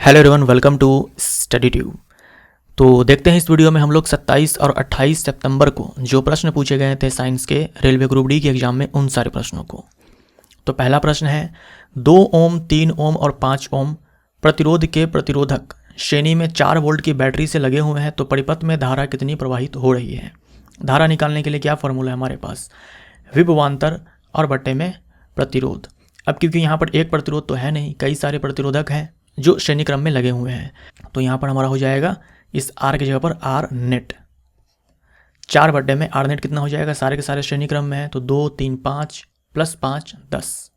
Hello everyone, welcome to study tube. तो देखते हैं इस वीडियो में हम लोग 27 और 28 सितंबर को जो प्रश्न पूछे गए थे साइंस के रेलवे ग्रुप डी के एग्जाम में, उन सारे प्रश्नों को। तो पहला प्रश्न है 2 ओम, 3 ओम और 5 ओम प्रतिरोध के प्रतिरोधक श्रेणी में 4 वोल्ट की बैटरी से लगे हुए हैं, तो परिपथ में धारा कितनी प्रवाहित हो रही है। धारा निकालने के लिए क्या फॉर्मूला है हमारे पास, विभवांतर और बट्टे में प्रतिरोध। अब क्योंकि यहाँ पर एक प्रतिरोध तो है नहीं, कई सारे प्रतिरोधक हैं जो श्रेणी क्रम में लगे हुए हैं, तो यहाँ पर हमारा हो जाएगा इस R की जगह पर R नेट। 4 बट्टे में R नेट कितना हो जाएगा, सारे के सारे श्रेणी क्रम में है, तो 2 3 5 प्लस 5 10,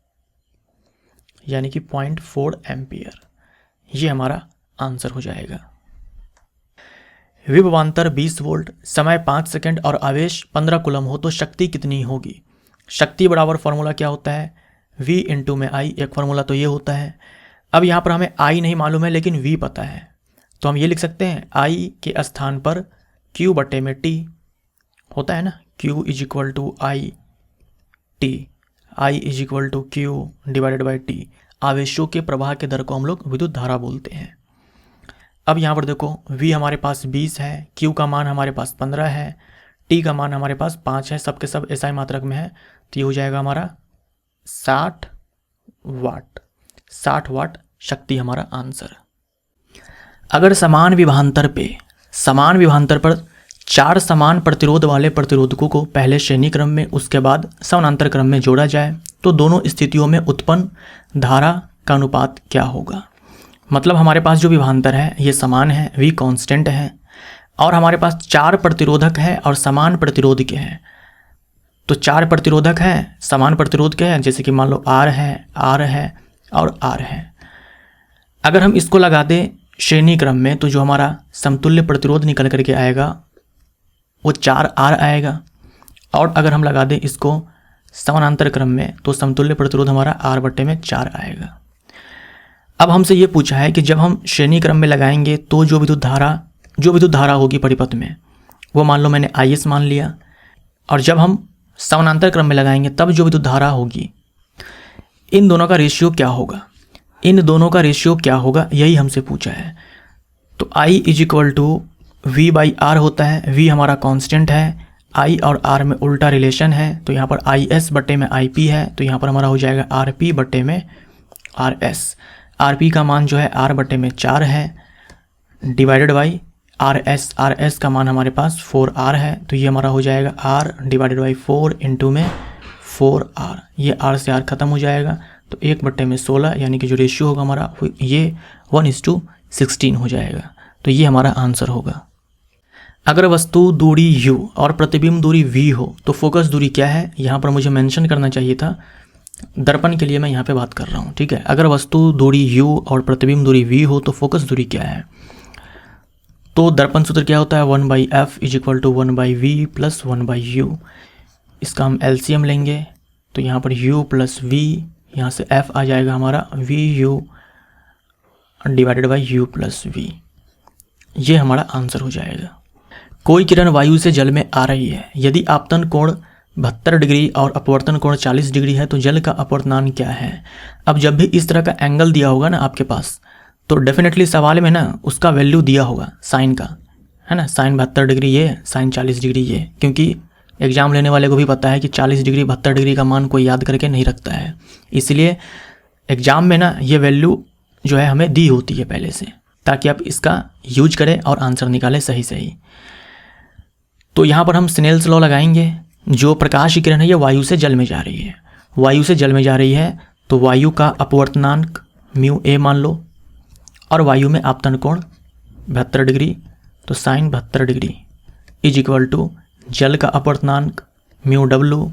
यानी कि 0.4 एम्पियर। ये हमारा आंसर हो जाएगा। विभवांतर 20 वोल्ट, समय 5 सेकंड और आवेश 15 कूलम हो तो शक्ति कितनी होगी। शक्ति बराबर फॉर्मूला क्या होता है, V इंटू में I। एक फॉर्मूला तो ये होता है। अब यहाँ पर हमें I नहीं मालूम है लेकिन V पता है, तो हम ये लिख सकते हैं I के स्थान पर Q बटे में T होता है ना, Q is equal to I T, I is equal to Q divided by T। आवेशों के प्रवाह के दर को हम लोग विद्युत धारा बोलते हैं। अब यहाँ पर देखो V हमारे पास 20 है, Q का मान हमारे पास 15 है, T का मान हमारे पास 5 है, सब के सब SI मात्रक में है, तो ये हो जाएगा हमारा 60 वाट। 60 वाट शक्ति हमारा आंसर। अगर समान विभवांतर पर 4 समान प्रतिरोध वाले प्रतिरोधकों को पहले श्रेणी क्रम में उसके बाद समानांतर क्रम में जोड़ा जाए तो दोनों स्थितियों में उत्पन्न धारा का अनुपात क्या होगा। मतलब हमारे पास जो विभवांतर है ये समान है, V कांस्टेंट है, और हमारे पास 4 प्रतिरोधक है और समान प्रतिरोध के हैं। तो 4 प्रतिरोधक हैं, समान प्रतिरोध के हैं, जैसे कि मान लो R है और R है। अगर हम इसको लगा दें श्रेणी क्रम में तो जो हमारा समतुल्य प्रतिरोध निकल करके आएगा वो 4R आएगा, और अगर हम लगा दें इसको समानांतर क्रम में तो समतुल्य प्रतिरोध हमारा R बटे में 4 आएगा। अब हमसे ये पूछा है कि जब हम श्रेणी क्रम में लगाएंगे तो जो विद्युत धारा होगी परिपथ में वो मान लो मैंने IS मान लिया, और जब हम समानांतर क्रम में लगाएंगे तब जो विद्युत धारा होगी, इन दोनों का रेशियो क्या होगा, यही हमसे पूछा है। तो I is equal to V by R होता है। V हमारा कांस्टेंट है, I और R में उल्टा रिलेशन है, तो यहाँ पर IS बटे में IP है, तो यहाँ पर हमारा हो जाएगा RP बटे में RS। RP का मान जो है R बटे में 4 है डिवाइडेड बाई RS का मान हमारे पास 4R है, तो ये हमारा हो जाएगा R डिवाइडेड बाई 4 इंटू में 4R। ये R से R ख़त्म हो जाएगा, तो 1 बटे में 16, यानी कि जो रेशियो होगा हमारा ये 1:16 हो जाएगा। तो ये हमारा आंसर होगा। अगर वस्तु दूरी U और प्रतिबिंब दूरी V हो तो फोकस दूरी क्या है, यहाँ पर मुझे मेंशन करना चाहिए था, दर्पण के लिए मैं यहाँ पे बात कर रहा हूँ, ठीक है। अगर वस्तु दूरी U और प्रतिबिंब दूरी V हो तो फोकस दूरी क्या है, तो दर्पण सूत्र क्या होता है, 1/f is equal to 1/v plus 1/u। इसका हम LCM लेंगे तो यहाँ पर u प्लस v, यहाँ से f आ जाएगा हमारा vu divided by u plus v। ये हमारा आंसर हो जाएगा। कोई किरण वायु से जल में आ रही है, यदि आपतन कोण 72 डिग्री और अपवर्तन कोण 40 डिग्री है तो जल का अपवर्तनांक क्या है। अब जब भी इस तरह का एंगल दिया होगा ना आपके पास, तो डेफिनेटली सवाल में ना उसका वैल्यू दिया होगा साइन का, है ना, साइन 72 डिग्री ये, साइन 40 डिग्री ये, क्योंकि एग्जाम लेने वाले को भी पता है कि 40 डिग्री 72 डिग्री का मान कोई याद करके नहीं रखता है, इसलिए एग्जाम में ना ये वैल्यू जो है हमें दी होती है पहले से, ताकि आप इसका यूज करें और आंसर निकालें सही। तो यहाँ पर हम स्नेल्स लॉ लगाएंगे। जो प्रकाश की किरण है ये वायु से जल में जा रही है, तो वायु का अपवर्तनांक μA मान लो, और वायु में आपतन कोण 72 डिग्री, तो sine 72 degree is equal to जल का अपवर्तनांक μW,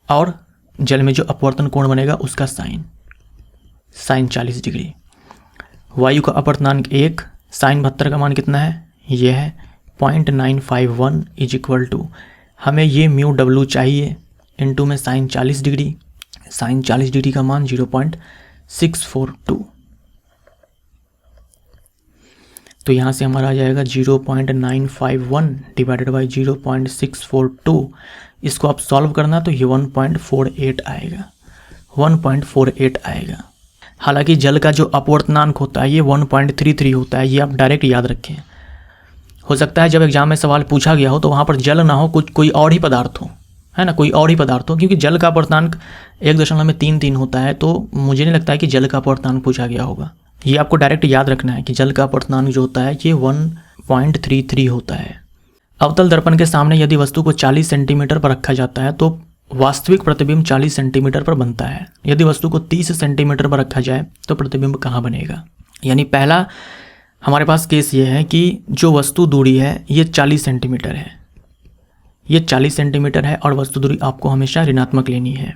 और जल में जो अपवर्तन कोण बनेगा उसका साइन 40 डिग्री। वायु का अपवर्तनांक 1, साइन 72 का मान कितना है, ये है 0.951 इज इक्वल टू, हमें ये μW चाहिए, इंटू में साइन 40 डिग्री का मान 0.642, तो यहाँ से हमारा आ जाएगा 0.951 डिवाइडेड बाई 0.642। इसको आप सॉल्व करना तो ये 1.48 आएगा। हालांकि जल का जो अपवर्तनांक होता है ये 1.33 होता है, ये आप डायरेक्ट याद रखें। हो सकता है जब एग्जाम में सवाल पूछा गया हो तो वहाँ पर जल ना हो, कुछ कोई और ही पदार्थ हो, है ना, कोई और ही पदार्थ हो, क्योंकि जल का अपवर्तनांक 1.33 होता है, तो मुझे नहीं लगता है कि जल का अपवर्तनांक पूछा गया होगा। ये आपको डायरेक्ट याद रखना है कि जल का अपवर्तनांक जो होता है ये 1.33 होता है। अवतल दर्पण के सामने यदि वस्तु को 40 सेंटीमीटर पर रखा जाता है तो वास्तविक प्रतिबिंब 40 सेंटीमीटर पर बनता है। यदि वस्तु को 30 सेंटीमीटर पर रखा जाए तो प्रतिबिंब कहाँ बनेगा? यानी पहला हमारे पास केस ये है कि जो वस्तु दूरी है ये 40 सेंटीमीटर है, ये 40 सेंटीमीटर है और वस्तु दूरी आपको हमेशा ऋणात्मक लेनी है।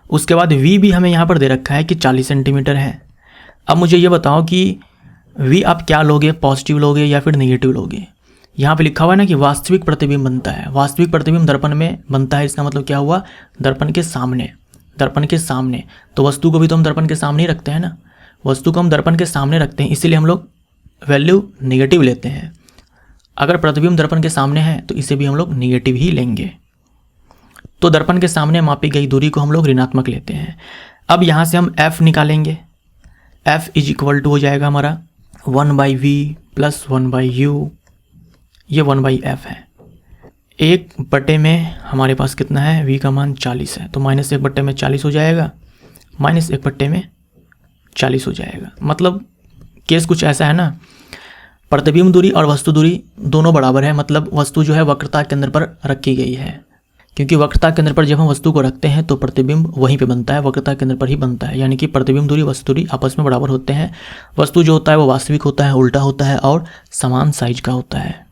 उसके बाद v भी हमें यहाँ पर दे रखा है कि 40 सेंटीमीटर है। अब मुझे ये बताओ कि v आप क्या लोगे, पॉजिटिव लोगे या फिर नेगेटिव लोगे? यहाँ पे लिखा हुआ है ना कि वास्तविक प्रतिबिंब बनता है। वास्तविक प्रतिबिंब दर्पण में बनता है, इसका मतलब क्या हुआ? दर्पण के सामने, दर्पण के सामने। तो वस्तु को भी तो हम दर्पण के सामने ही रखते हैं ना, वस्तु को हम दर्पण के सामने रखते हैं, इसीलिए हम लोग वैल्यू नेगेटिव लेते हैं। अगर प्रतिबिंब दर्पण के सामने है तो इसे भी हम लोग नेगेटिव ही लेंगे। तो दर्पण के सामने मापी गई दूरी को हम लोग ऋणात्मक लेते हैं। अब यहाँ से हम f निकालेंगे। f इज इक्वल टू हो जाएगा हमारा 1/v प्लस 1/u, ये 1/f है। 1/, में हमारे पास कितना है? v का मान 40 है, तो -1/, में 40 हो जाएगा, -1/, में 40 हो जाएगा। मतलब केस कुछ ऐसा है ना, प्रतिबिंब दूरी और वस्तु दूरी दोनों बराबर है, मतलब वस्तु जो है वक्रता केंद्र पर रखी गई है, क्योंकि वक्रता केंद्र पर जब हम वस्तु को रखते हैं तो प्रतिबिंब वहीं पे बनता है, वक्रता केंद्र पर ही बनता है। यानी कि प्रतिबिंब दूरी वस्तु दूरी आपस में बराबर होते हैं। वस्तु जो होता है वो वास्तविक होता है, उल्टा होता है और समान साइज का होता है।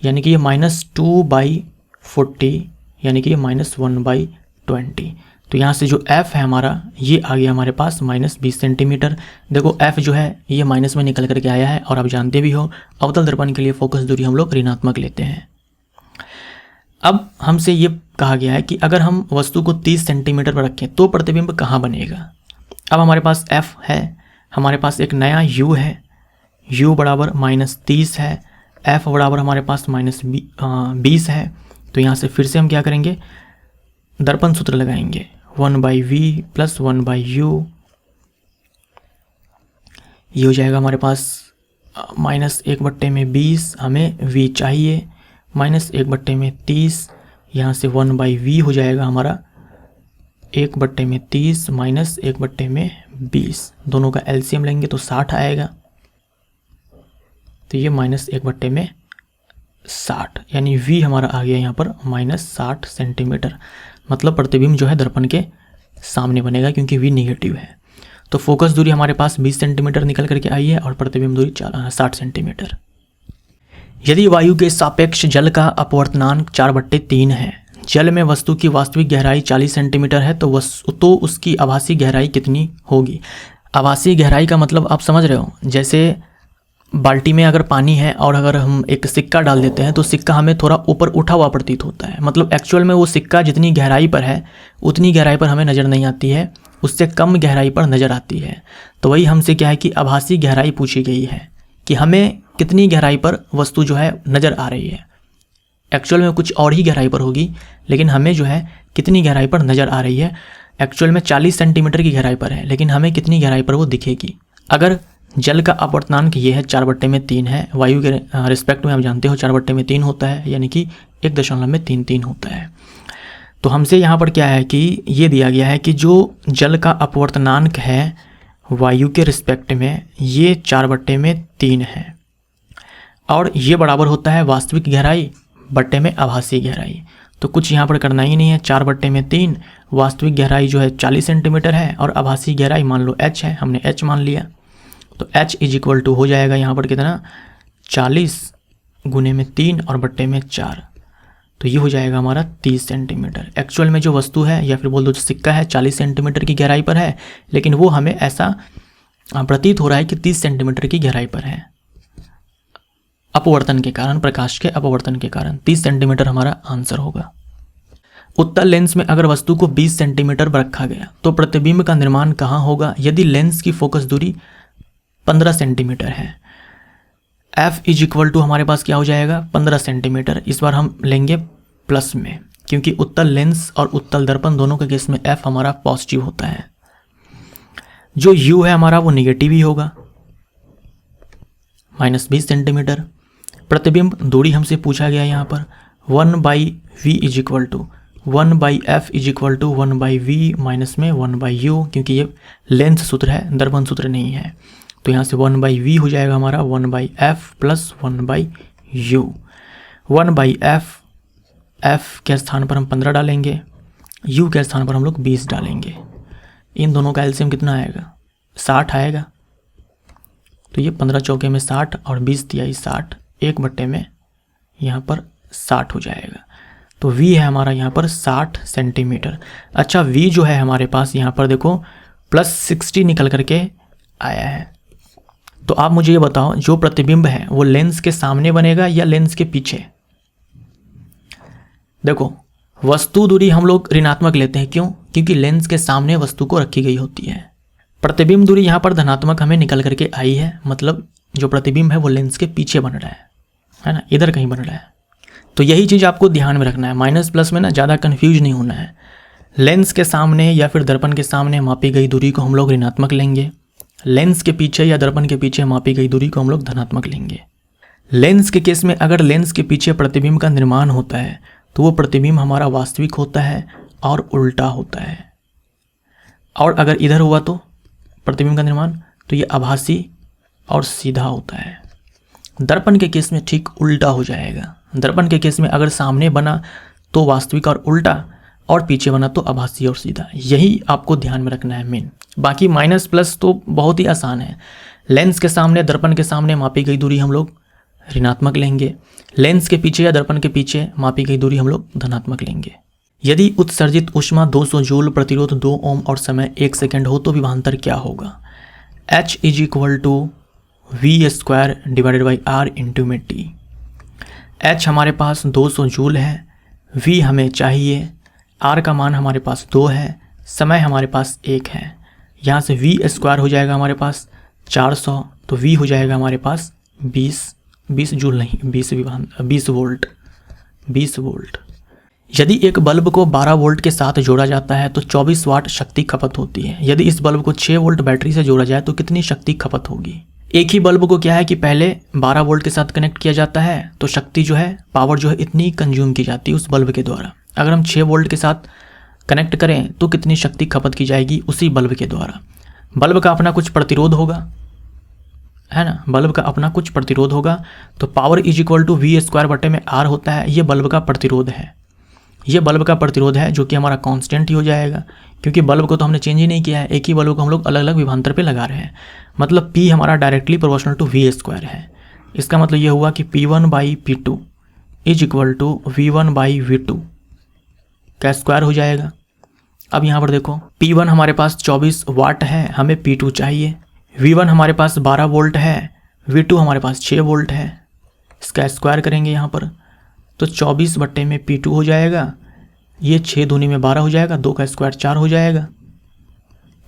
यानी कि ये -2/40, यानी कि ये -1/20। तो यहाँ से जो f है हमारा ये आ गया हमारे पास -20 सेंटीमीटर। देखो f जो है ये माइनस में निकल करके आया है, और आप जानते भी हो अवतल दर्पण के लिए फोकस दूरी हम लोग ऋणात्मक लेते हैं। अब हमसे ये कहा गया है कि अगर हम वस्तु को 30 सेंटीमीटर पर रखें तो प्रतिबिंब कहाँ बनेगा? अब हमारे पास f है, हमारे पास एक नया u है, u बराबर -30 है, f बराबर हमारे पास -20 है। तो यहाँ से फिर से हम क्या करेंगे? दर्पण सूत्र लगाएंगे, 1/v प्लस 1/u, ये हो जाएगा हमारे पास -1/, में 20, हमें v चाहिए, -1/, में 30, यहाँ से 1/v हो जाएगा हमारा 1/, में 30 -1/, में 20, दोनों का एलसीएम लेंगे तो 60 आएगा। तो ये -1/, में 60, यानी v हमारा आ गया यहाँ पर -60 सेंटीमीटर। मतलब प्रतिबिंब जो है दर्पण के सामने बनेगा, क्योंकि v नेगेटिव है। तो फोकस दूरी हमारे पास 20 सेंटीमीटर निकल करके आई है और प्रतिबिंब दूरी 60 सेंटीमीटर। यदि वायु के सापेक्ष जल का अपवर्तनांक 4/3 है, जल में वस्तु की वास्तविक गहराई 40 सेंटीमीटर है, तो उसकी आभासी गहराई कितनी होगी? आभासी गहराई का मतलब आप समझ रहे हो, जैसे बाल्टी में अगर पानी है और अगर हम एक सिक्का डाल देते हैं तो सिक्का हमें थोड़ा ऊपर उठा हुआ प्रतीत होता है, मतलब एक्चुअल में वो सिक्का जितनी गहराई पर है उतनी गहराई पर हमें नज़र नहीं आती है, उससे कम गहराई पर नज़र आती है। तो वही हमसे क्या है कि आभासी गहराई पूछी गई है कि हमें कितनी गहराई पर वस्तु जो है नज़र आ रही है। एक्चुअल में कुछ और ही गहराई पर होगी, लेकिन हमें जो है कितनी गहराई पर नज़र आ रही है। एक्चुअल में 40 सेंटीमीटर की गहराई पर है, लेकिन हमें कितनी गहराई पर वो दिखेगी। अगर जल का अपवर्तनांक ये है 4/3 है, वायु के रिस्पेक्ट में आप जानते हो 4/3 होता है, यानी कि 1.33 होता है। तो हमसे यहाँ पर क्या है कि ये दिया गया है कि जो जल का अपवर्तनांक है वायु के रिस्पेक्ट में ये 4/3 है, और ये बराबर होता है वास्तविक गहराई बट्टे में आभासी गहराई। तो कुछ यहाँ पर करना ही नहीं है, 4/3, वास्तविक गहराई जो है 40 सेंटीमीटर है और आभासी गहराई मान लो h है, हमने h मान लिया। तो h इज इक्वल टू हो जाएगा यहाँ पर कितना, 40 गुने में 3 और बट्टे में 4, तो ये हो जाएगा हमारा 30 सेंटीमीटर। एक्चुअल में जो वस्तु है या फिर बोल दो जो सिक्का है 40 सेंटीमीटर की गहराई पर है, लेकिन वो हमें ऐसा प्रतीत हो रहा है कि 30 सेंटीमीटर की गहराई पर है, अपवर्तन के कारण, प्रकाश के अपवर्तन के कारण। 30 सेंटीमीटर हमारा आंसर होगा। उत्तल लेंस में अगर वस्तु को 20 सेंटीमीटर पर रखा गया तो प्रतिबिंब का निर्माण कहाँ होगा? यदि लेंस की फोकस दूरी 15 सेंटीमीटर है, f इज इक्वल टू हमारे पास क्या हो जाएगा 15 सेंटीमीटर। इस बार हम लेंगे प्लस में, क्योंकि उत्तल लेंस और उत्तल दर्पण दोनों के केस में f हमारा पॉजिटिव होता है। जो u है हमारा वो निगेटिव ही होगा, -20 सेंटीमीटर। प्रतिबिंब दूरी हमसे पूछा गया यहाँ पर 1/v is equal to 1/f is equal to 1/v minus में 1/u, क्योंकि ये लेंथ सूत्र है, दर्पण सूत्र नहीं है। तो यहाँ से 1/v हो जाएगा हमारा 1/f plus 1/u। 1/f, f के स्थान पर हम 15 डालेंगे, u के स्थान पर हम लोग 20 डालेंगे। इन दोनों का एलसीएम कितना आएगा? 60 आएगा। तो ये 15 चौके में 60 और 20 तिहाई 60, 1/में यहाँ पर 60 हो जाएगा। तो v है हमारा यहाँ पर 60 सेंटीमीटर। अच्छा, v जो है हमारे पास यहाँ पर देखो +60 निकल करके आया है। तो आप मुझे ये बताओ, जो प्रतिबिंब है वो लेंस के सामने बनेगा या लेंस के पीछे? देखो, वस्तु दूरी हम लोग ऋणात्मक लेते हैं, क्यों? क्योंकि लेंस के सामने वस्तु को रखी गई होती है। प्रतिबिंब दूरी यहाँ पर धनात्मक हमें निकल करके आई है, मतलब जो प्रतिबिंब है वो लेंस के पीछे बन रहा है ना, इधर कहीं बन रहा है। तो यही चीज़ आपको ध्यान में रखना है, माइनस प्लस में ना ज़्यादा कन्फ्यूज नहीं होना है। लेंस के सामने या फिर दर्पण के सामने मापी गई दूरी को हम लोग ऋणात्मक लेंगे, लेंस के पीछे या दर्पण के पीछे मापी गई दूरी को हम लोग धनात्मक लेंगे। लेंस के केस में अगर लेंस के पीछे प्रतिबिंब का निर्माण होता है तो वो प्रतिबिंब हमारा वास्तविक होता है और उल्टा होता है। और अगर इधर हुआ तो प्रतिबिंब का निर्माण, तो ये आभासी और सीधा होता है। दर्पण के केस में ठीक उल्टा हो जाएगा। दर्पण के केस में अगर सामने बना तो वास्तविक और उल्टा, और पीछे बना तो आभासी और सीधा। यही आपको ध्यान में रखना है मेन। बाकी माइनस प्लस तो बहुत ही आसान है। लेंस के सामने, दर्पण के सामने मापी गई दूरी हम लोग ऋणात्मक लेंगे, लेंस के पीछे या दर्पण के पीछे मापी गई दूरी हम लोग धनात्मक लेंगे। यदि उत्सर्जित ऊष्मा 200 जूल, प्रतिरोध 2 ओम और समय 1 सेकंड हो तो विभवांतर क्या होगा? H is equal to v² divided by r into में t। H हमारे पास 200 जूल है, v हमें चाहिए, r का मान हमारे पास 2 है, समय हमारे पास 1 है। यहाँ से v² हो जाएगा हमारे पास 400, तो v हो जाएगा हमारे पास 20 जूल नहीं, 20 वोल्ट। यदि एक बल्ब को 12 वोल्ट के साथ जोड़ा जाता है तो 24 वाट शक्ति खपत होती है। यदि इस बल्ब को 6 वोल्ट बैटरी से जोड़ा जाए तो कितनी शक्ति खपत होगी? एक ही बल्ब को क्या है कि पहले 12 वोल्ट के साथ कनेक्ट किया जाता है तो शक्ति जो है, पावर जो है इतनी कंज्यूम की जाती है उस बल्ब के द्वारा। अगर हम 6 वोल्ट के साथ कनेक्ट करें तो कितनी शक्ति खपत की जाएगी उसी बल्ब के द्वारा? बल्ब का अपना कुछ प्रतिरोध होगा, है ना, बल्ब का अपना कुछ प्रतिरोध होगा। तो power is equal to v²/r होता है। ये बल्ब का प्रतिरोध है, ये बल्ब का प्रतिरोध है जो कि हमारा कांस्टेंट ही हो जाएगा, क्योंकि बल्ब को तो हमने चेंज ही नहीं किया है, एक ही बल्ब को हम लोग अलग अलग विभवांतर पे लगा रहे हैं। मतलब P हमारा डायरेक्टली प्रोपोर्शनल टू v² है। इसका मतलब ये हुआ कि P1/P2 is equal to v1/v2 का स्क्वायर हो जाएगा। अब यहाँ पर देखो, P1 हमारे पास 24 वाट है, हमें P2 चाहिए। V1 हमारे पास 12 वोल्ट है, V2 हमारे पास 6 वोल्ट है। इसका स्क्वायर करेंगे यहाँ पर तो 24/P2 हो जाएगा। ये 6 दूनी में 12 हो जाएगा, 2 का स्क्वायर 4 हो जाएगा।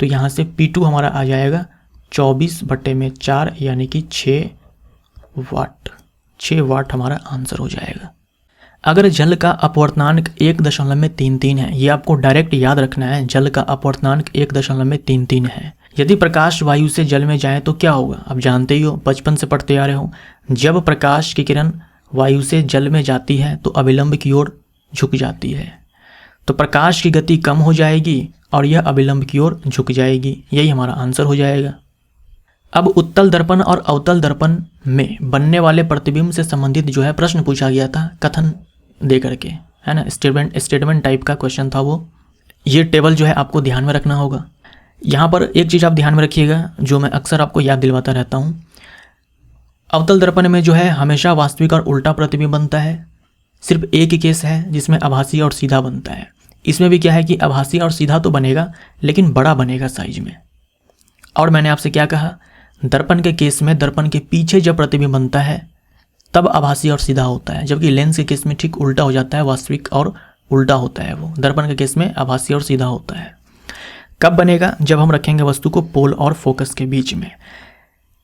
तो यहाँ से P2 हमारा आ जाएगा 24/4 यानी कि 6 वाट। 6 वाट हमारा आंसर हो जाएगा। अगर जल का अपवर्तनांक 1.33 है, ये आपको डायरेक्ट याद रखना है, जल का अपवर्तनांक 1.33 है। यदि प्रकाश वायु से जल में जाए तो क्या होगा? अब जानते ही हो, बचपन से पढ़ते आ रहे हो, जब प्रकाश की किरण वायु से जल में जाती है तो अभिलंब की ओर झुक जाती है, तो प्रकाश की गति कम हो जाएगी और यह अभिलंब की ओर झुक जाएगी। यही हमारा आंसर हो जाएगा। अब उत्तल दर्पण और अवतल दर्पण में बनने वाले प्रतिबिंब से संबंधित जो है प्रश्न पूछा गया था, कथन दे करके, है ना, स्टेटमेंट टाइप का क्वेश्चन था वो। ये टेबल जो है आपको ध्यान में रखना होगा। यहाँ पर एक चीज़ आप ध्यान में रखिएगा जो मैं अक्सर आपको याद दिलवाता रहता हूँ। अवतल दर्पण में जो है हमेशा वास्तविक और उल्टा प्रतिबिंब बनता है। सिर्फ एक ही केस है जिसमें आभासी और सीधा बनता है। इसमें भी क्या है कि आभासी और सीधा तो बनेगा लेकिन बड़ा बनेगा साइज में। और मैंने आपसे क्या कहा, दर्पण के केस में दर्पण के पीछे जब प्रतिबिंब बनता है तब आभासी और सीधा होता है, जबकि लेंस के केस में ठीक उल्टा हो जाता है, वास्तविक और उल्टा होता है वो। दर्पण के केस में आभासी और सीधा होता है। कब बनेगा? जब हम रखेंगे वस्तु को पोल और फोकस के बीच में।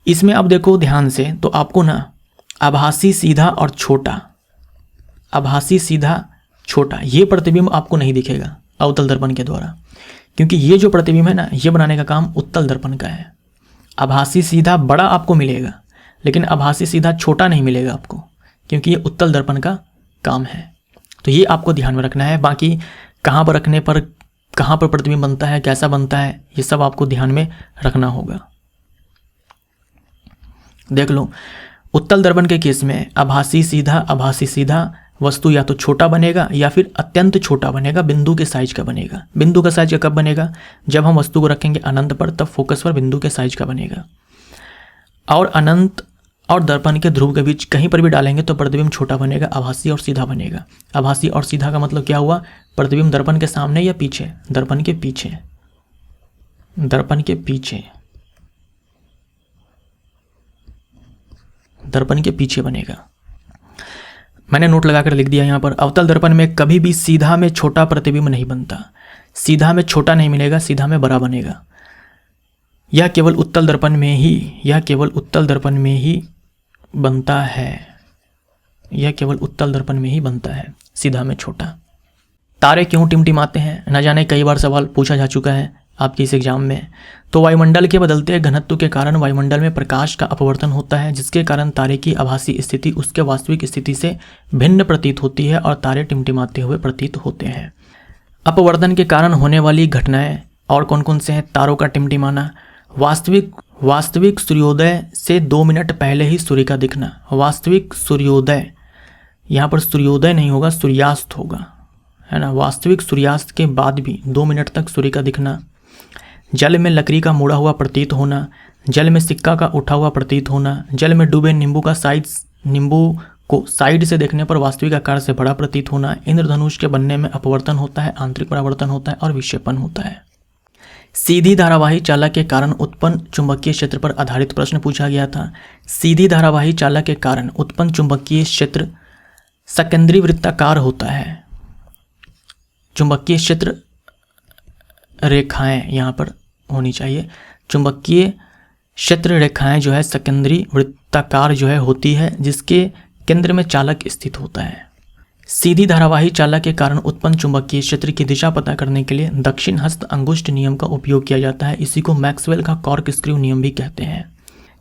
इसमें अब देखो ध्यान से, तो आपको ना आभासी सीधा और छोटा, आभासी सीधा छोटा, ये प्रतिबिंब आपको नहीं दिखेगा अवतल दर्पण के द्वारा, क्योंकि ये जो प्रतिबिंब है ना, ये बनाने का काम उत्तल दर्पण का है। आभासी सीधा बड़ा आपको मिलेगा, लेकिन आभासी सीधा छोटा नहीं मिलेगा आपको, क्योंकि ये उत्तल दर्पण का काम है। तो ये आपको ध्यान में रखना है। बाकी कहाँ पर रखने पर कहाँ पर प्रतिबिंब बनता है, कैसा बनता है, ये सब आपको ध्यान में रखना होगा। देख लो, उत्तल दर्पण के केस में आभासी सीधा वस्तु या तो छोटा बनेगा या फिर अत्यंत छोटा बनेगा, बिंदु के साइज का बनेगा। बिंदु का साइज कब बनेगा? जब हम वस्तु को रखेंगे अनंत पर, तब फोकस पर बिंदु के साइज का बनेगा। और अनंत और दर्पण के ध्रुव के बीच कहीं पर भी डालेंगे तो प्रतिबिंब छोटा बनेगा, आभासी और सीधा बनेगा। आभासी और सीधा का मतलब क्या हुआ? प्रतिबिंब दर्पण के सामने या पीछे? दर्पण के पीछे, दर्पण के पीछे, दर्पण के पीछे बनेगा। मैंने नोट लगाकर लिख दिया यहाँ पर। अवतल दर्पण में कभी भी सीधा में छोटा प्रतिबिंब नहीं बनता, सीधा में छोटा नहीं मिलेगा, सीधा में बड़ा बनेगा। यह केवल उत्तल दर्पण में ही, यह केवल उत्तल दर्पण में ही बनता है, यह केवल उत्तल दर्पण में ही बनता है, सीधा में छोटा। तारे क्यों टिमटिमाते हैं? न जाने कई बार सवाल पूछा जा चुका है आपके इस एग्जाम में। तो वायुमंडल के बदलते घनत्व के कारण वायुमंडल में प्रकाश का अपवर्तन होता है, जिसके कारण तारे की आभासी स्थिति उसके वास्तविक स्थिति से भिन्न प्रतीत होती है और तारे टिमटिमाते हुए प्रतीत होते हैं। अपवर्तन के कारण होने वाली घटनाएं और कौन कौन से हैं? तारों का टिमटिमाना, वास्तविक सूर्योदय से 2 मिनट पहले ही सूर्य का दिखना। वास्तविक सूर्योदय, यहाँ पर सूर्योदय नहीं होगा, सूर्यास्त होगा, है ना। वास्तविक सूर्यास्त के बाद भी 2 मिनट तक सूर्य का दिखना। जल में लकड़ी का मुड़ा हुआ प्रतीत होना, जल में सिक्का का उठा हुआ प्रतीत होना, जल में डूबे नींबू को साइड से देखने पर वास्तविक आकार से बड़ा प्रतीत होना। इंद्रधनुष के बनने में अपवर्तन होता है, आंतरिक परावर्तन होता है और विक्षेपण होता है। सीधी धारावाही चालक के कारण उत्पन्न चुंबकीय क्षेत्र पर आधारित प्रश्न पूछा गया था। सीधी धारावाही चालक के कारण उत्पन्न चुंबकीय क्षेत्र सकेंद्री वृत्ताकार होता है। चुंबकीय क्षेत्र रेखाएं यहाँ पर होनी चाहिए। चुंबकीय क्षेत्र रेखाएं जो है सकेंद्री वृत्ताकार जो है होती है, जिसके केंद्र में चालक स्थित होता है। सीधी धारावाही चालक के कारण उत्पन्न चुंबकीय क्षेत्र की दिशा पता करने के लिए दक्षिण हस्त अंगुष्ठ नियम का उपयोग किया जाता है। इसी को मैक्सवेल का कॉर्कस्क्रू नियम भी कहते हैं।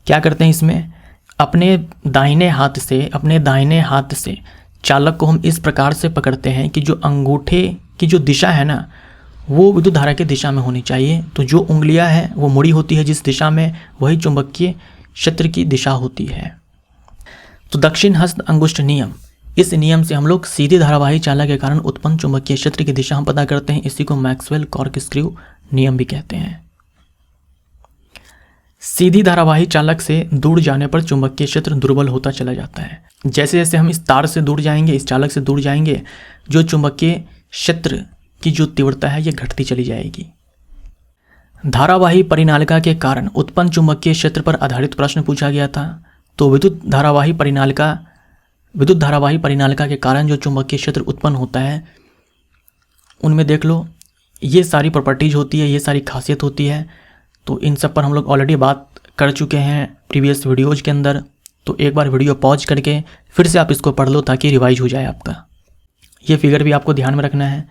क्या करते हैं इसमें? अपने दाहिने हाथ से चालक को हम इस प्रकार से पकड़ते हैं कि जो अंगूठे की जो दिशा है ना, वो विद्युत धारा की दिशा में होनी चाहिए। तो जो उंगलियां हैं वो मुड़ी होती है जिस दिशा में, वही चुंबकीय क्षेत्र की दिशा होती है। तो दक्षिण हस्त अंगुष्ठ नियम, इस नियम से हम लोग सीधी धारावाही चालक के कारण उत्पन्न चुंबकीय क्षेत्र की दिशा हम पता करते हैं। इसी को मैक्सवेल कॉर्कस्क्रू नियम भी कहते हैं। सीधी धारावाही चालक से दूर जाने पर चुंबकीय क्षेत्र दुर्बल होता चला जाता है। जैसे जैसे हम इस तार से दूर जाएंगे, इस चालक से दूर जाएंगे, जो चुंबकीय क्षेत्र की जो तीव्रता है ये घटती चली जाएगी। धारावाही परिनालिका के कारण उत्पन्न चुंबकीय क्षेत्र पर आधारित प्रश्न पूछा गया था। तो विद्युत धारावाही परिनालिका के कारण जो चुंबकीय क्षेत्र उत्पन्न होता है, उनमें देख लो ये सारी प्रॉपर्टीज होती है, ये सारी खासियत होती है। तो इन सब पर हम लोग ऑलरेडी बात कर चुके हैं प्रीवियस वीडियोज़ के अंदर। तो एक बार वीडियो पॉज करके फिर से आप इसको पढ़ लो ताकि रिवाइज हो जाए आपका। ये फिगर भी आपको ध्यान में रखना है।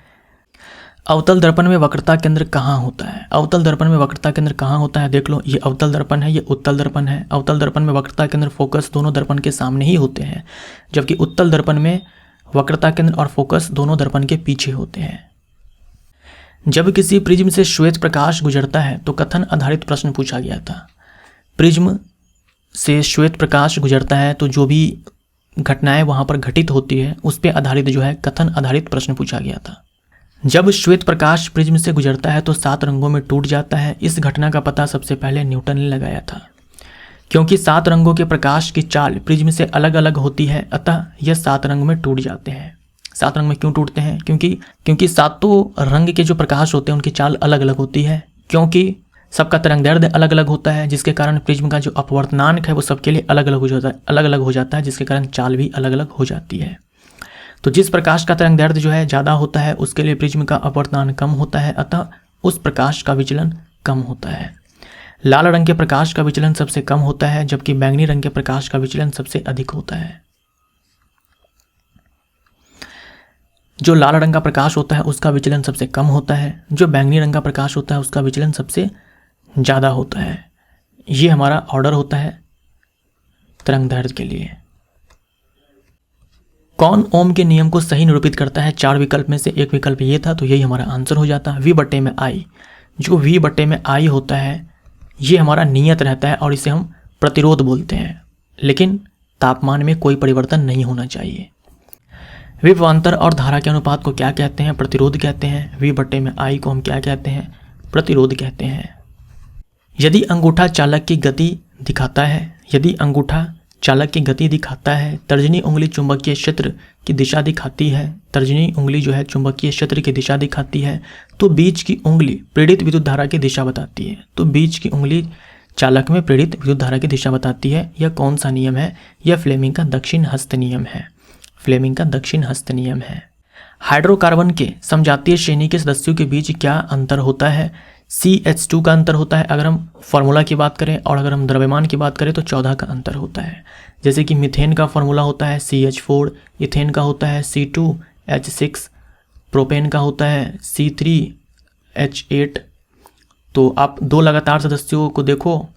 अवतल दर्पण में वक्रता केंद्र कहाँ होता है? अवतल दर्पण में वक्रता केंद्र कहाँ होता है? देख लो, ये अवतल दर्पण है, ये उत्तल दर्पण है। अवतल दर्पण में वक्रता केंद्र फोकस दोनों दर्पण के सामने ही होते हैं, जबकि उत्तल दर्पण में वक्रता केंद्र और फोकस दोनों दर्पण के पीछे होते हैं। जब किसी प्रिज्म से श्वेत प्रकाश गुजरता है तो कथन आधारित प्रश्न पूछा गया था। प्रिज्म से श्वेत प्रकाश गुजरता है तो जो भी घटनाएं वहाँ पर घटित होती है उस पर आधारित जो है कथन आधारित प्रश्न पूछा गया था। जब श्वेत प्रकाश प्रिज्म से गुजरता है तो 7 रंगों में टूट जाता है। इस घटना का पता सबसे पहले न्यूटन ने लगाया था। क्योंकि 7 रंगों के प्रकाश की चाल प्रिज्म से अलग अलग होती है, अतः यह 7 रंग में टूट जाते हैं। 7 रंग में क्यों टूटते हैं? क्योंकि 7 रंग के जो प्रकाश होते हैं उनकी चाल अलग अलग होती है, क्योंकि सबका तरंगदैर्ध्य अलग अलग होता है, जिसके कारण प्रिज्म का जो अपवर्तनांक है वो सबके लिए अलग अलग हो जाता है, जिसके कारण चाल भी अलग अलग हो जाती है। तो जिस प्रकाश का तरंगदैर्ध्य जो है ज़्यादा होता है उसके लिए प्रिज्म का अपवर्तनांक कम होता है, अतः उस प्रकाश का विचलन कम होता है। लाल रंग के प्रकाश का विचलन सबसे कम होता है, जबकि बैंगनी रंग के प्रकाश का विचलन सबसे अधिक होता है। जो लाल रंग का प्रकाश होता है उसका विचलन सबसे कम होता है, जो बैंगनी रंग का प्रकाश होता है उसका विचलन सबसे ज़्यादा होता है। ये हमारा ऑर्डर होता है तरंगदैर्ध्य के लिए। कौन ओम के नियम को सही निरूपित करता है? 4 विकल्प में से एक विकल्प ये था, तो यही हमारा आंसर हो जाता है V बटे में I। जो V बटे में I होता है ये हमारा नियत रहता है और इसे हम प्रतिरोध बोलते हैं, लेकिन तापमान में कोई परिवर्तन नहीं होना चाहिए। विभवांतर और धारा के अनुपात को क्या कहते हैं? प्रतिरोध कहते हैं। V बटे में I को हम क्या कहते हैं? प्रतिरोध कहते हैं। यदि अंगूठा चालक की गति दिखाता है, तर्जनी उंगली चुंबकीय क्षेत्र की दिशा दिखाती है, तर्जनी उंगली जो है चुंबकीय क्षेत्र की दिशा दिखाती है, तो बीच की उंगली प्रेरित विद्युत धारा की दिशा बताती है। तो बीच की उंगली चालक में प्रेरित विद्युत धारा की दिशा बताती है। यह कौन सा नियम है? यह फ्लेमिंग का दक्षिण हस्त नियम है। फ्लेमिंग का दक्षिण हस्त नियम है। हाइड्रोकार्बन के समजातीय श्रेणी के सदस्यों के बीच क्या अंतर होता है? CH2 का अंतर होता है अगर हम फार्मूला की बात करें, और अगर हम द्रव्यमान की बात करें तो 14 का अंतर होता है। जैसे कि मीथेन का फार्मूला होता है CH4, इथेन का होता है C2H6, प्रोपेन का होता है C3H8। तो आप 2 लगातार सदस्यों को देखो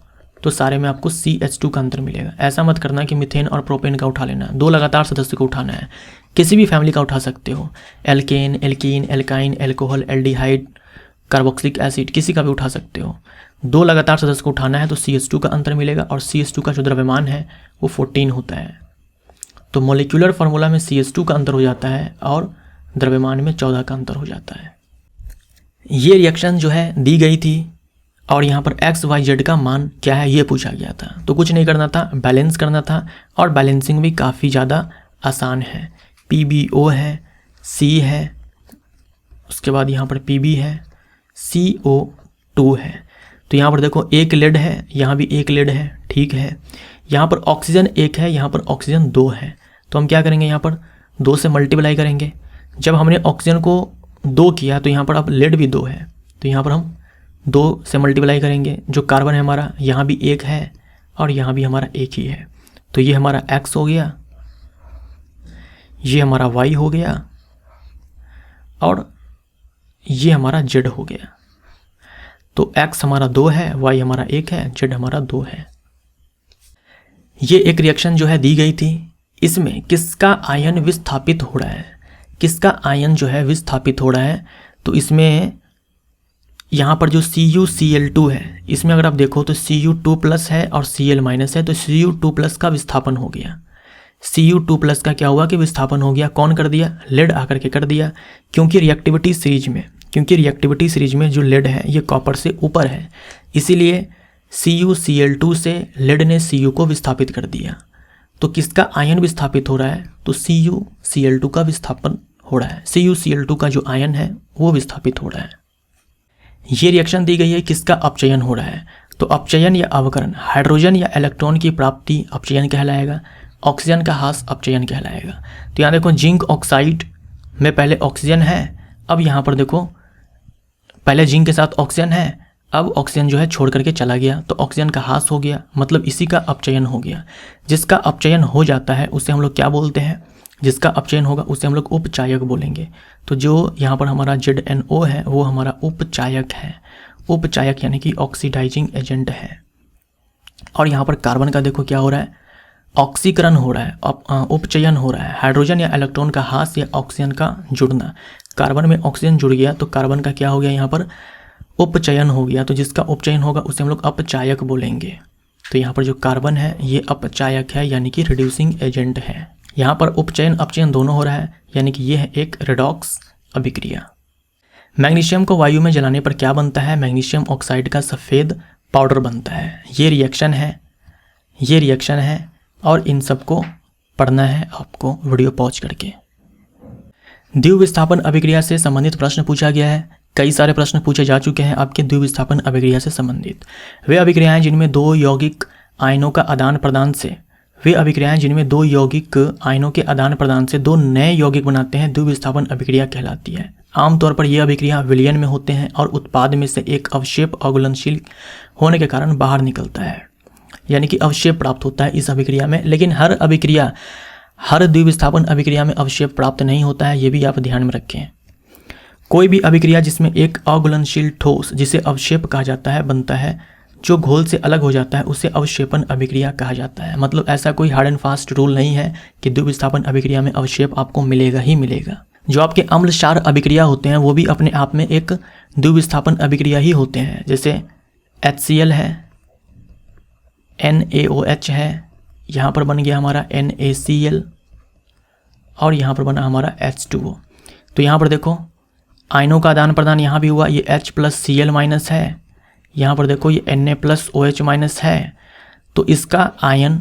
तो सारे में आपको CH2 का अंतर मिलेगा। ऐसा मत करना कि मीथेन और प्रोपेन का उठा लेना, 2 लगातार सदस्य को उठाना है। किसी भी फैमिली का उठा सकते हो, alkane, alkene, alkyne, alcohol, aldehyde, carboxylic acid, किसी का भी उठा सकते हो। 2 लगातार सदस्य को उठाना है तो CH2 का अंतर मिलेगा, और CH2 का जो द्रव्यमान है वो 14 होता है। तो मॉलिक्यूलर फार्मूला में CH2 का अंतर हो जाता है और द्रव्यमान में 14 का अंतर हो जाता है। ये रिएक्शन जो है दी गई थी और यहाँ पर XYZ का मान क्या है ये पूछा गया था। तो कुछ नहीं करना था, बैलेंस करना था, और बैलेंसिंग भी काफ़ी ज़्यादा आसान है। PbO है, C है, उसके बाद यहाँ पर Pb है, CO2 है। तो यहाँ पर देखो एक लेड है, यहाँ भी एक लेड है, ठीक है। यहाँ पर ऑक्सीजन 1 है, यहाँ पर ऑक्सीजन 2 है। तो हम क्या करेंगे, यहाँ पर 2 से मल्टीप्लाई करेंगे। जब हमने ऑक्सीजन को 2 किया तो यहाँ पर अब लेड भी 2 है, तो यहाँ पर हम 2 से मल्टीप्लाई करेंगे। जो कार्बन है हमारा यहाँ भी 1 है और यहाँ भी हमारा 1 ही है। तो ये हमारा X हो गया, ये हमारा Y हो गया, और ये हमारा Z हो गया। तो X हमारा 2 है, Y हमारा 1 है, Z हमारा 2 है। ये एक रिएक्शन जो है दी गई थी, इसमें किसका आयन विस्थापित हो रहा है? किसका आयन जो है विस्थापित हो रहा है? तो इसमें यहाँ पर जो CuCl2 है, इसमें अगर आप देखो तो Cu2+ है और Cl- है, तो Cu2+ का विस्थापन हो गया। Cu2+ का क्या हुआ कि विस्थापन हो गया। कौन कर दिया? लेड आकर के कर दिया। क्योंकि रिएक्टिविटी सीरीज में जो लेड है ये कॉपर से ऊपर है, इसीलिए CuCl2 से लेड ने Cu को विस्थापित कर दिया। तो किसका आयन विस्थापित हो रहा है? तो CuCl2 का विस्थापन हो रहा है। CuCl2 का जो आयन है वो विस्थापित हो रहा है। ये रिएक्शन दी गई है, किसका अपचयन हो रहा है? तो अपचयन या अवकरण, हाइड्रोजन या इलेक्ट्रॉन की प्राप्ति अपचयन कहलाएगा, ऑक्सीजन का ह्रास अपचयन कहलाएगा। तो यहाँ देखो जिंक ऑक्साइड में पहले ऑक्सीजन है, अब यहाँ पर देखो पहले जिंक के साथ ऑक्सीजन है, अब ऑक्सीजन जो है छोड़ करके चला गया, तो ऑक्सीजन का ह्रास हो गया, मतलब इसी का अपचयन हो गया। जिसका अपचयन हो जाता है उसे हम लोग क्या बोलते हैं? जिसका अपचयन होगा उसे हम लोग उपचायक बोलेंगे। तो जो यहाँ पर हमारा ZNO है वो हमारा उपचायक है। उपचायक यानी कि ऑक्सीडाइजिंग एजेंट है। और यहाँ पर कार्बन का देखो क्या हो रहा है, ऑक्सीकरण हो रहा है, उपचयन हो रहा है। हाइड्रोजन या इलेक्ट्रॉन का ह्रास या ऑक्सीजन का जुड़ना, कार्बन में ऑक्सीजन जुड़ गया तो कार्बन का क्या हो गया, यहाँ पर उपचयन हो गया। तो जिसका उपचयन होगा उसे हम लोग अपचायक बोलेंगे। तो यहाँ पर जो कार्बन है ये अपचायक है यानी कि रिड्यूसिंग एजेंट है। यहाँ पर उपचयन अपचयन दोनों हो रहा है, यानी कि ये है एक रेडॉक्स अभिक्रिया। मैग्नीशियम को वायु में जलाने पर क्या बनता है? मैग्नीशियम ऑक्साइड का सफ़ेद पाउडर बनता है। ये रिएक्शन है और इन सबको पढ़ना है आपको वीडियो पॉज करके। द्विविस्थापन अभिक्रिया से संबंधित प्रश्न पूछा गया है। कई सारे प्रश्न पूछे जा चुके हैं आपके द्विविस्थापन अभिक्रिया से संबंधित। वे अभिक्रियाएं जिनमें दो यौगिक आयनों के आदान प्रदान से दो नए यौगिक बनाते हैं, द्विविस्थापन अभिक्रिया कहलाती है। आमतौर पर यह अभिक्रिया विलयन में होते हैं और उत्पाद में से एक अवक्षेप अघुलनशील होने के कारण बाहर निकलता है, यानी कि अवक्षेप प्राप्त होता है इस अभिक्रिया में। लेकिन हर अभिक्रिया हर द्विविस्थापन अभिक्रिया में अवक्षेप प्राप्त नहीं होता है, ये भी आप ध्यान में रखें। कोई भी अभिक्रिया जिसमें एक अघुलनशील ठोस जिसे अवक्षेप कहा जाता है बनता है, जो घोल से अलग हो जाता है उसे अवक्षेपण अभिक्रिया कहा जाता है। मतलब ऐसा कोई हार्ड एंड फास्ट रूल नहीं है कि द्विविस्थापन अभिक्रिया में अवक्षेप आपको मिलेगा ही मिलेगा। जो आपके अम्ल क्षार अभिक्रिया होते हैं वो भी अपने आप में एक द्विविस्थापन अभिक्रिया ही होते हैं। जैसे HCl है, NaOH है, यहाँ पर बन गया हमारा NaCl और यहाँ पर बना हमारा H2O। तो यहाँ पर देखो आयनों का आदान प्रदान यहाँ भी हुआ, ये H+Cl- है, यहाँ पर देखो ये Na+OH- है। तो इसका आयन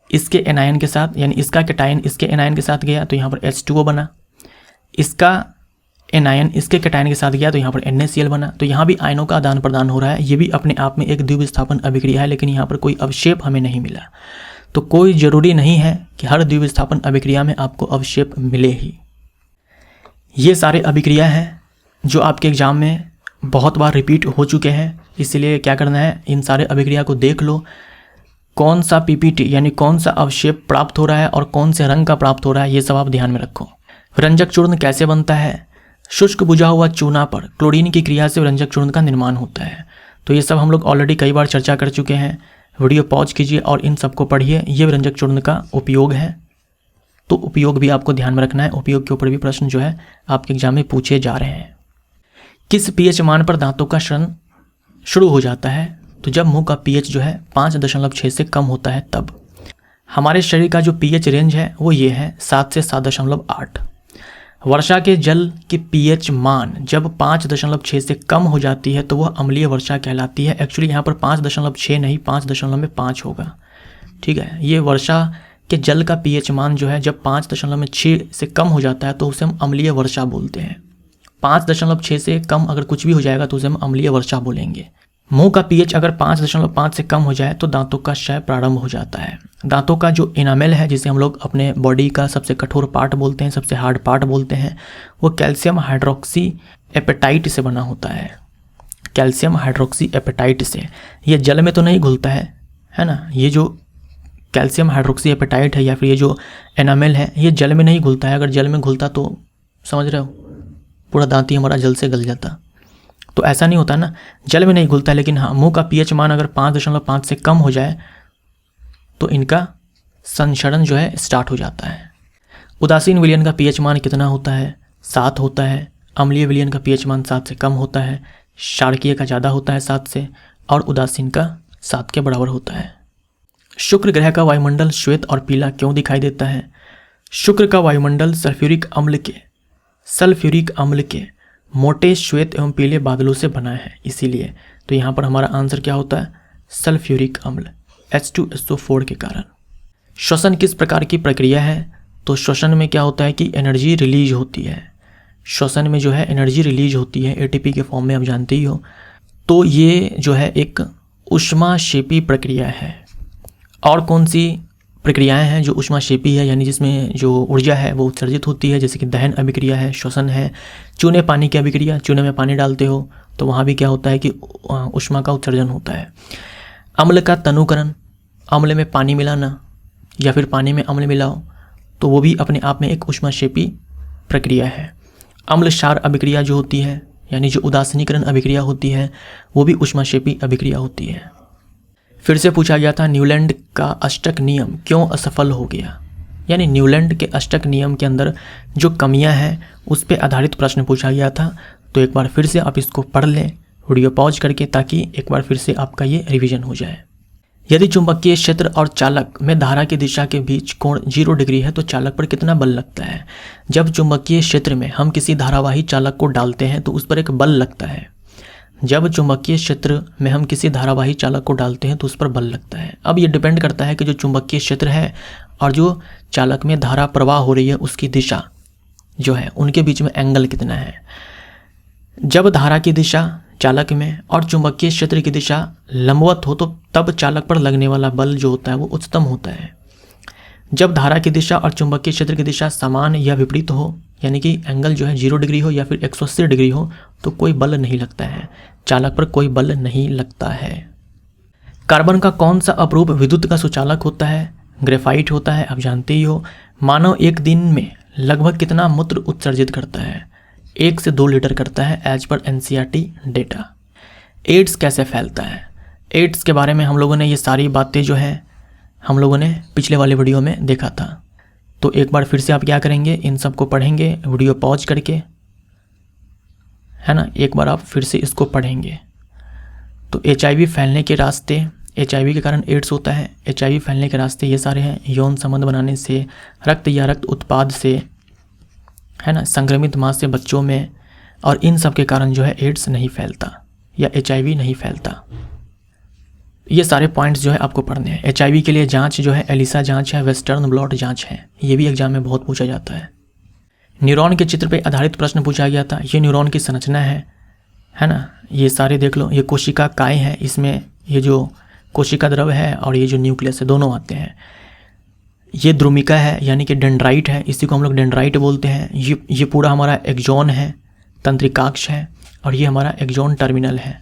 इसके एनायन के साथ, यानी इसका कैटायन इसके एनायन के साथ गया तो यहाँ पर H2O बना, इसका एनायन इसके कैटायन के साथ गया तो यहाँ पर NaCl बना। तो यहाँ भी आयनों का आदान प्रदान हो रहा है, ये भी अपने आप में एक द्विविस्थापन अभिक्रिया है, लेकिन यहाँ पर कोई अवक्षेप हमें नहीं मिला। तो कोई ज़रूरी नहीं है कि हर द्विविस्थापन अभिक्रिया में आपको अवक्षेप मिले ही। ये सारे अभिक्रिया हैं जो आपके एग्ज़ाम में बहुत बार रिपीट हो चुके हैं, इसलिए क्या करना है, इन सारे अभिक्रिया को देख लो, कौन सा पीपीटी यानी कौन सा अवक्षेप प्राप्त हो रहा है और कौन से रंग का प्राप्त हो रहा है, ये सब आप ध्यान में रखो। रंजक चूर्ण कैसे बनता है? शुष्क बुझा हुआ चूना पर क्लोरीन की क्रिया से रंजक चूर्ण का निर्माण होता है। तो ये सब हम लोग ऑलरेडी कई बार चर्चा कर चुके हैं। वीडियो पॉज कीजिए और इन सबको पढ़िए। ये रंजक चूर्ण का उपयोग है, तो उपयोग भी आपको ध्यान में रखना है। उपयोग के ऊपर भी प्रश्न जो है आपके एग्जाम में पूछे जा रहे हैं। किस पीएच मान पर दांतों का क्षरण शुरू हो जाता है? तो जब मुंह का पीएच जो है 5.6 से कम होता है तब। हमारे शरीर का जो पीएच रेंज है वो ये है 7 से 7.8। वर्षा के जल की पीएच मान जब 5.6 से कम हो जाती है तो वह अम्लीय वर्षा कहलाती है। एक्चुअली यहाँ पर 5.6 नहीं 5.5 होगा, ठीक है। ये वर्षा के जल का पीएच मान जो है जब 5.6 से कम हो जाता है तो उसे हम अम्लीय वर्षा बोलते हैं। 5.6 से कम अगर कुछ भी हो जाएगा तो उसे हम अम्लीय वर्षा बोलेंगे। मुंह का पीएच अगर 5.5 से कम हो जाए तो दांतों का क्षय प्रारंभ हो जाता है। दांतों का जो इनामेल है, जिसे हम लोग अपने बॉडी का सबसे कठोर पार्ट बोलते हैं, सबसे हार्ड पार्ट बोलते हैं, वो कैल्शियम हाइड्रोक्सी एपेटाइट से बना होता है। कैल्शियम हाइड्रोक्सी एपेटाइट से। ये जल में तो नहीं घुलता है ना। ये जो कैल्शियम हाइड्रोक्सी एपेटाइट है या फिर ये जो एनामेल है ये जल में नहीं घुलता है। अगर जल में घुलता तो समझ रहे हो पूरा दांत ही हमारा जल से गल जाता। तो ऐसा नहीं होता ना, जल में नहीं घुलता। लेकिन हाँ, मुंह का पीएच मान अगर 5.5 से कम हो जाए तो इनका संक्षरण जो है स्टार्ट हो जाता है। उदासीन विलयन का पीएच मान कितना होता है? 7 होता है। अम्लीय विलयन का पीएच मान 7 से कम होता है। क्षारकीय का ज़्यादा होता है 7 से, और उदासीन का 7 के बराबर होता है। शुक्र ग्रह का वायुमंडल श्वेत और पीला क्यों दिखाई देता है? शुक्र का वायुमंडल सल्फ्यूरिक अम्ल के मोटे श्वेत एवं पीले बादलों से बना है, इसीलिए। तो यहाँ पर हमारा आंसर क्या होता है? सल्फ्यूरिक अम्ल, H2SO4 के कारण। श्वसन किस प्रकार की प्रक्रिया है? तो श्वसन में क्या होता है कि एनर्जी रिलीज होती है। श्वसन में जो है एनर्जी रिलीज होती है ATP के फॉर्म में, आप जानते ही हो। तो ये जो है एक ऊष्माक्षेपी प्रक्रिया है। और कौन सी प्रक्रियाएं हैं जो ऊष्माक्षेपी है, यानी जिसमें जो ऊर्जा है वो उत्सर्जित होती है? जैसे कि दहन अभिक्रिया है, श्वसन है, चूने पानी की अभिक्रिया, चूने में पानी डालते हो तो वहाँ भी क्या होता है कि ऊष्मा का उत्सर्जन होता है। अम्ल का तनुकरण, अम्ल में पानी मिलाना या फिर पानी में अम्ल मिलाओ, तो वो भी अपने आप में एक ऊष्माक्षेपी प्रक्रिया है। अम्ल क्षार अभिक्रिया जो होती है, यानी जो उदासीनीकरण अभिक्रिया होती है, वो भी ऊष्माक्षेपी अभिक्रिया होती है। फिर से पूछा गया था न्यूलैंड का अष्टक नियम क्यों असफल हो गया? यानी न्यूलैंड के अष्टक नियम के अंदर जो कमियां हैं उस पर आधारित प्रश्न पूछा गया था। तो एक बार फिर से आप इसको पढ़ लें वीडियो पॉज करके, ताकि एक बार फिर से आपका ये रिवीजन हो जाए। यदि चुंबकीय क्षेत्र और चालक में धारा की दिशा के बीच कोण 0 डिग्री है तो चालक पर कितना बल लगता है? जब चुंबकीय क्षेत्र में हम किसी धारावाही चालक को डालते हैं तो उस पर एक बल लगता है। जब चुंबकीय क्षेत्र में हम किसी धारावाही चालक को डालते हैं तो उस पर बल लगता है। अब ये डिपेंड करता है कि जो चुंबकीय क्षेत्र है और जो चालक में धारा प्रवाह हो रही है उसकी दिशा जो है उनके बीच में एंगल कितना है। जब धारा की दिशा चालक में और चुंबकीय क्षेत्र की दिशा लंबवत हो तो तब चालक पर लगने वाला बल जो होता है वो उच्चतम होता है। जब धारा की दिशा और चुंबकीय क्षेत्र की दिशा समान या विपरीत हो, यानी कि एंगल जो है 0 डिग्री हो या फिर 180 डिग्री हो, तो कोई बल नहीं लगता है, चालक पर कोई बल नहीं लगता है। कार्बन का कौन सा अपरूप विद्युत का सुचालक होता है? ग्रेफाइट होता है, आप जानते ही हो। मानव एक दिन में लगभग कितना मूत्र उत्सर्जित करता है? 1 से 2 लीटर करता है as per NCERT data. Ads कैसे फैलता है? एड्स के बारे में हम लोगों ने ये सारी बातें जो है हम लोगों ने पिछले वाले वीडियो में देखा था। तो एक बार फिर से आप क्या करेंगे, इन सब को पढ़ेंगे वीडियो पॉज करके, है ना। एक बार आप फिर से इसको पढ़ेंगे। तो HIV फैलने के रास्ते, HIV के कारण एड्स होता है। HIV फैलने के रास्ते ये सारे हैं: यौन संबंध बनाने से, रक्त या रक्त उत्पाद से, है ना, संक्रमित मां से बच्चों में, और इन सब के कारण जो है एड्स नहीं फैलता या HIV नहीं फैलता। ये सारे पॉइंट्स जो है आपको पढ़ने हैं। HIV के लिए जांच जो है एलिसा जांच है, वेस्टर्न ब्लॉट जांच है। ये भी एग्जाम में बहुत पूछा जाता है। न्यूरॉन के चित्र पे आधारित प्रश्न पूछा गया था। ये न्यूरॉन की संरचना है ना। ये सारे देख लो, ये कोशिका काय है, इसमें ये जो कोशिका द्रव है और ये जो न्यूक्लियस है दोनों आते हैं। ये द्रुमिका है यानी कि डेंड्राइट है, इसी को हम लोग डेंड्राइट बोलते हैं। ये पूरा हमारा एक्सॉन है, तंत्रिकाक्ष है, और ये हमारा एक्सॉन टर्मिनल है।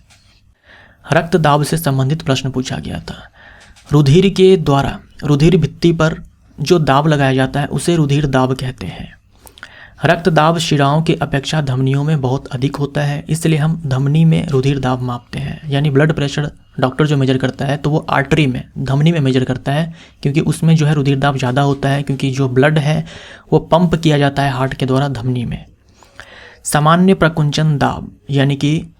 रक्त दाब से संबंधित प्रश्न पूछा गया था। रुधिर के द्वारा रुधिर भित्ति पर जो दाब लगाया जाता है उसे रुधिर दाब कहते हैं। रक्त दाब शिराओं की अपेक्षा धमनियों में बहुत अधिक होता है, इसलिए हम धमनी में रुधिर दाब मापते हैं। यानी ब्लड प्रेशर डॉक्टर जो मेजर करता है तो वो आर्टरी में, धमनी में मेजर करता है, क्योंकि उसमें जो है रुधिर दाब ज़्यादा होता है, क्योंकि जो ब्लड है वो पंप किया जाता है हार्ट के द्वारा धमनी में। सामान्य प्रकुंचन दाब यानी कि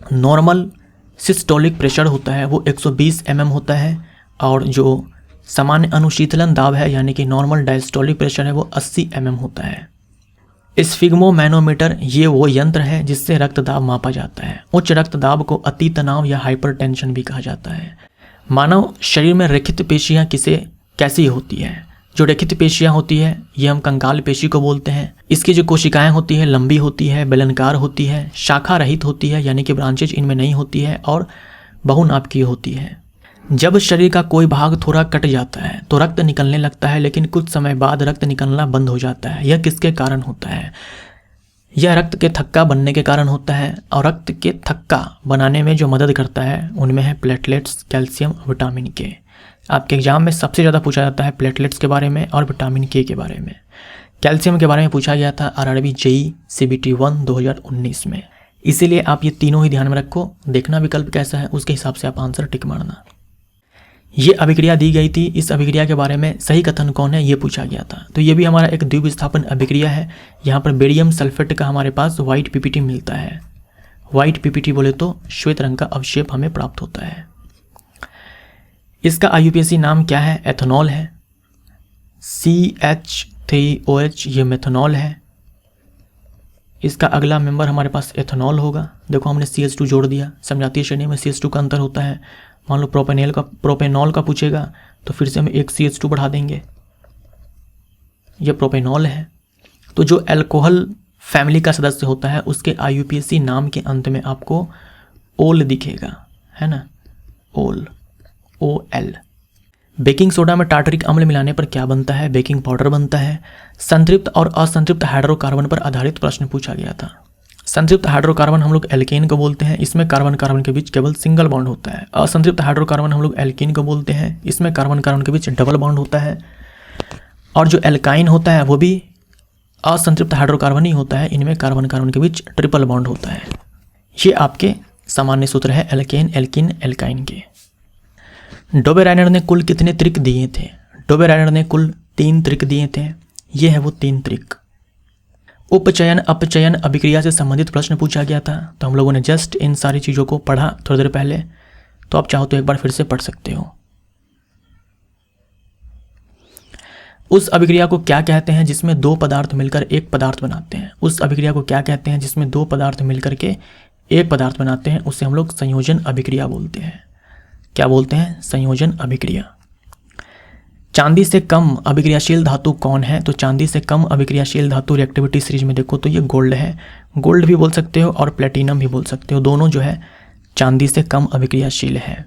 नॉर्मल सिस्टोलिक प्रेशर होता है वो 120 mm होता है, और जो सामान्य अनुशीतलन दाब है यानी कि नॉर्मल डायस्टोलिक प्रेशर है वो 80 mm होता है। स्फिग्मोमैनोमीटर ये वो यंत्र है जिससे रक्तदाब मापा जाता है। उच्च रक्तदाब को अति तनाव या हाइपरटेंशन भी कहा जाता है। मानव शरीर में रेखित पेशियां कैसी होती है? जो रेखित पेशियां होती है ये हम कंकाल पेशी को बोलते हैं। इसकी जो कोशिकाएं होती है लंबी होती है, बेलनकार होती है, शाखा रहित होती है यानी कि ब्रांचेज इनमें नहीं होती है, और बहुनाभिकीय होती है। जब शरीर का कोई भाग थोड़ा कट जाता है तो रक्त निकलने लगता है, लेकिन कुछ समय बाद रक्त निकलना बंद हो जाता है। यह किसके कारण होता है? यह रक्त के थक्का बनने के कारण होता है, और रक्त के थक्का बनाने में जो मदद करता है उनमें है प्लेटलेट्स, कैल्शियम, विटामिन के। आपके एग्जाम में सबसे ज़्यादा पूछा जाता है प्लेटलेट्स के बारे में और विटामिन के बारे में। कैल्शियम के बारे में पूछा गया था RRB JEE CBT 1 2019 में। इसीलिए आप ये तीनों ही ध्यान में रखो। देखना विकल्प कैसा है उसके हिसाब से आप आंसर टिक मारना। ये अभिक्रिया दी गई थी, इस अभिक्रिया के बारे में सही कथन कौन है ये पूछा गया था। तो ये भी हमारा एक द्विविस्थापन अभिक्रिया है। यहाँ पर बेरियम सल्फेट का हमारे पास व्हाइट PPT मिलता है। व्हाइट PPT बोले तो श्वेत रंग का अवशेप हमें प्राप्त होता है। इसका IUPAC नाम क्या है? एथेनॉल है। CH3OH ये मेथनॉल है। इसका अगला मेंबर हमारे पास एथेनॉल होगा। देखो हमने CH2 जोड़ दिया। समझातीय श्रेणी में CH2 का अंतर होता है। मान लो प्रोपेनॉल का पूछेगा तो फिर से हम एक CH2 बढ़ा देंगे, ये प्रोपेनॉल है। तो जो अल्कोहल फैमिली का सदस्य होता है उसके IUPAC नाम के अंत में आपको ओल दिखेगा, है ना, ओल, OL। बेकिंग सोडा में टार्टरिक अम्ल मिलाने पर क्या बनता है? बेकिंग पाउडर बनता है। संतृप्त और असंतृप्त हाइड्रोकार्बन पर आधारित प्रश्न पूछा गया था। संतृप्त हाइड्रोकार्बन हम लोग एल्केन को बोलते हैं, इसमें कार्बन कार्बन के बीच केवल सिंगल बॉन्ड होता है। असंतृप्त हाइड्रोकार्बन हम लोग एल्कीन को बोलते हैं, इसमें कार्बन कार्बन के बीच डबल बॉन्ड होता है। और जो एल्काइन होता है वो भी असंतृप्त हाइड्रोकार्बन ही होता है, इनमें कार्बन कार्बन के बीच ट्रिपल बॉन्ड होता है। ये आपके सामान्य सूत्र है एल्केन, एल्किन, एल्काइन के। डोबेराइनर ने कुल कितने त्रिक दिए थे? डोबेराइनर ने कुल 3 त्रिक दिए थे। ये है वो 3 त्रिक। उपचयन अपचयन अभिक्रिया से संबंधित प्रश्न पूछा गया था। तो हम लोगों ने जस्ट इन सारी चीज़ों को पढ़ा थोड़ी देर पहले, तो आप चाहो तो एक बार फिर से पढ़ सकते हो। उस अभिक्रिया को क्या कहते हैं जिसमें 2 पदार्थ मिलकर एक पदार्थ बनाते हैं? उस अभिक्रिया को क्या कहते हैं जिसमें 2 पदार्थ मिलकर के एक पदार्थ बनाते हैं? उसे हम लोग संयोजन अभिक्रिया बोलते हैं। क्या बोलते हैं? संयोजन अभिक्रिया। चांदी से कम अभिक्रियाशील धातु कौन है? तो चांदी से कम अभिक्रियाशील धातु रिएक्टिविटी सीरीज में देखो तो ये गोल्ड है। गोल्ड भी बोल सकते हो और प्लेटिनम भी बोल सकते हो, दोनों जो है चांदी से कम अभिक्रियाशील है।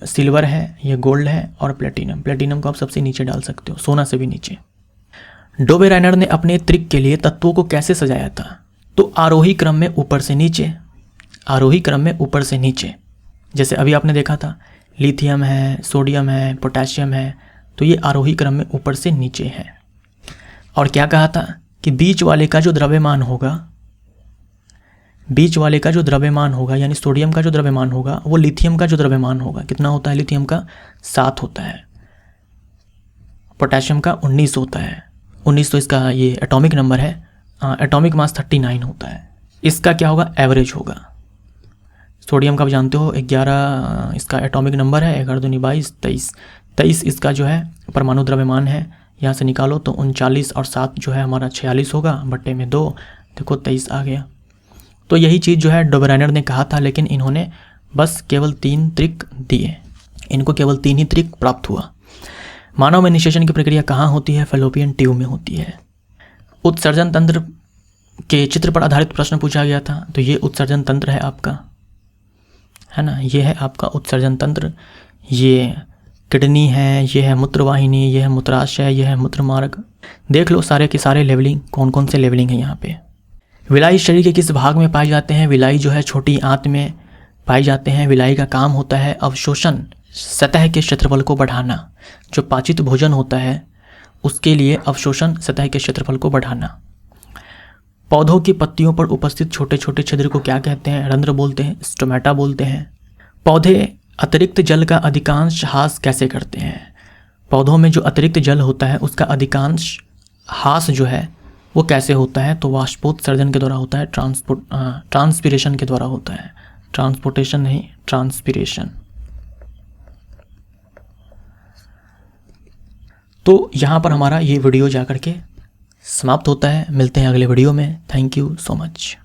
सिल्वर है, ये गोल्ड है, और प्लेटिनम, प्लेटिनम को आप सबसे नीचे डाल सकते हो, सोना से भी नीचे। डोबेराइनर ने अपने त्रिक के लिए तत्वों को कैसे सजाया था? तो आरोही क्रम में ऊपर से नीचे, आरोही क्रम में ऊपर से नीचे। जैसे अभी आपने देखा था लिथियम है, सोडियम है, पोटेशियम है, तो ये आरोही क्रम में ऊपर से नीचे है। और क्या कहा था कि बीच वाले का जो द्रव्यमान होगा यानी सोडियम का जो द्रव्यमान होगा वो लिथियम का जो द्रव्यमान होगा, कितना होता है, लिथियम का 7 होता है, पोटेशियम का 19 होता है। 19 तो इसका ये एटॉमिक नंबर है, एटॉमिक मास 39 होता है। इसका क्या होगा, एवरेज होगा। सोडियम का आप जानते हो 11 इसका एटॉमिक नंबर है, 11 दूनी 22, 23 इसका जो है परमाणु द्रव्यमान है। यहाँ से निकालो तो 39 और 7 जो है हमारा 46 होगा, बट्टे में 2, देखो 23 आ गया। तो यही चीज़ जो है डोबेरेनर ने कहा था, लेकिन इन्होंने बस केवल 3 त्रिक दिए, इनको केवल 3 ही त्रिक प्राप्त हुआ। मानव में निषेचन की प्रक्रिया कहाँ होती है, फैलोपियन ट्यूब में होती है। उत्सर्जन तंत्र के चित्र पर आधारित प्रश्न पूछा गया था, तो ये उत्सर्जन तंत्र है आपका, है ना, ये है आपका उत्सर्जन तंत्र। ये किडनी है, ये है मूत्रवाहिनी, ये है मूत्राशय, ये है मूत्रमार्ग। देख लो सारे के सारे लेवलिंग, कौन कौन से लेवलिंग है यहाँ पे। विलाई शरीर के किस भाग में पाए जाते हैं, विलाई जो है छोटी आंत में पाए जाते हैं। विलाई का काम होता है अवशोषण, सतह के क्षेत्रफल को बढ़ाना। जो पाचित भोजन होता है उसके लिए अवशोषण, सतह के क्षेत्रफल को बढ़ाना। पौधों की पत्तियों पर उपस्थित छोटे छोटे छिद्र को क्या कहते हैं, रंध्र बोलते हैं, स्टोमेटा बोलते हैं। पौधे अतिरिक्त जल का अधिकांश ह्रास कैसे करते हैं। पौधों में जो अतिरिक्त जल होता है उसका अधिकांश ह्रास जो है वो कैसे होता है, तो वाष्पोत्सर्जन के द्वारा होता है, ट्रांसपिरेशन के द्वारा होता है, ट्रांसपोर्टेशन नहीं, ट्रांसपिरेशन। तो यहाँ पर हमारा ये वीडियो जा करके समाप्त होता है। मिलते हैं अगले वीडियो में। Thank you so much.